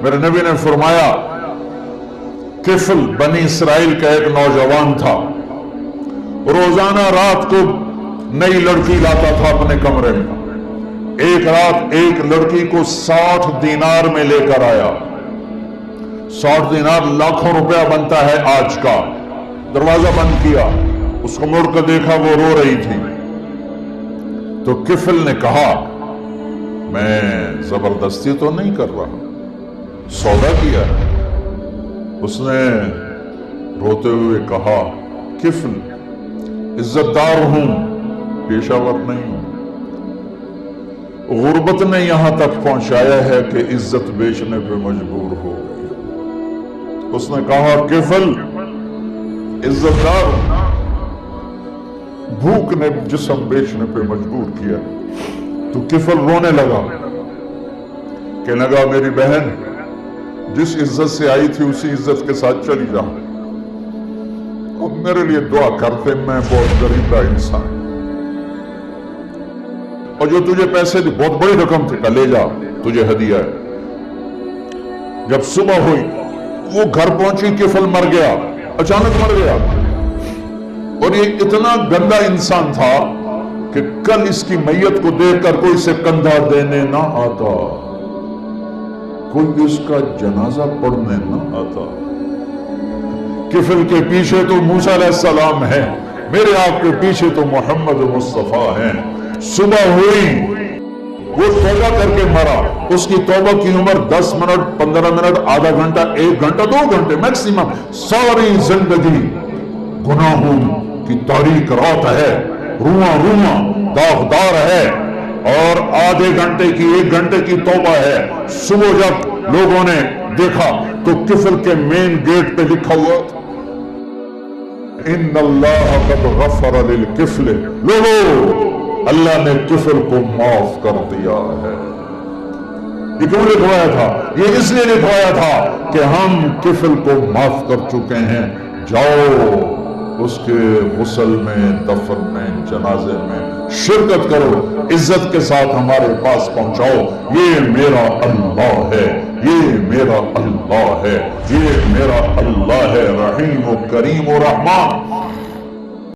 میرے نبی نے فرمایا کفل بنی اسرائیل کا ایک نوجوان تھا، روزانہ رات کو نئی لڑکی لاتا تھا اپنے کمرے میں۔ ایک رات ایک لڑکی کو 60 دینار میں لے کر آیا۔ 60 دینار لاکھوں روپیہ بنتا ہے آج کا۔ دروازہ بند کیا، اس کو مڑ کر دیکھا، وہ رو رہی تھی۔ تو کفل نے کہا میں زبردستی تو نہیں کر رہا، سودا کیا ہے۔ اس نے روتے ہوئے کہا کفل عزت دار ہوں، پیشہ ور نہیں ہوں، غربت نے یہاں تک پہنچایا ہے کہ عزت بیچنے پہ مجبور ہو گئی۔ اس نے کہا کفل عزت دار ہوں، بھوک نے جسم بیچنے پہ مجبور کیا۔ تو کفل رونے لگا، کہنے لگا میری بہن جس عزت سے آئی تھی اسی عزت کے ساتھ چلی جا، اور میرے لیے دعا کرتے، میں بہت غریب کا انسان، اور جو تجھے پیسے دی بہت بڑی رقم تھی، لے جا تجھے ہدیہ ہے۔ جب صبح ہوئی وہ گھر پہنچی، کفل مر گیا، اچانک مر گیا، اور یہ اتنا گندا انسان تھا کہ کل اس کی میت کو دیکھ کر کوئی اسے کندھا دینے نہ آتا، کوئی اس کا جنازہ پڑھنے نہ آتا۔ کفل کے پیچھے تو موسیٰ علیہ السلام ہے، میرے آپ کے پیچھے تو محمد مصطفیٰ ہیں۔ صبح ہوئی وہ توبہ کر کے مرا، اس کی توبہ کی عمر 10 منٹ 15 منٹ آدھا گھنٹہ 1 گھنٹہ 2 گھنٹے میکسیمم، ساری زندگی گناہوں کی تاریک رات ہے، رواں رواں داغدار ہے، اور آدھے گھنٹے کی 1 گھنٹے کی توبہ ہے۔ صبح جب لوگوں نے دیکھا تو کفل کے مین گیٹ پہ لکھا ہوا تھا ان اللہ قد غفر للکفل، لوگو اللہ نے کفل کو معاف کر دیا ہے۔ یہ کیوں لکھوایا تھا؟ یہ اس لیے لکھوایا تھا کہ ہم کفل کو معاف کر چکے ہیں، جاؤ اس کے غسل میں، دفن میں، جنازے میں شرکت کرو، عزت کے ساتھ ہمارے پاس پہنچاؤ۔ یہ میرا اللہ ہے، یہ میرا اللہ ہے، یہ میرا اللہ ہے، رحیم و کریم و رحمان۔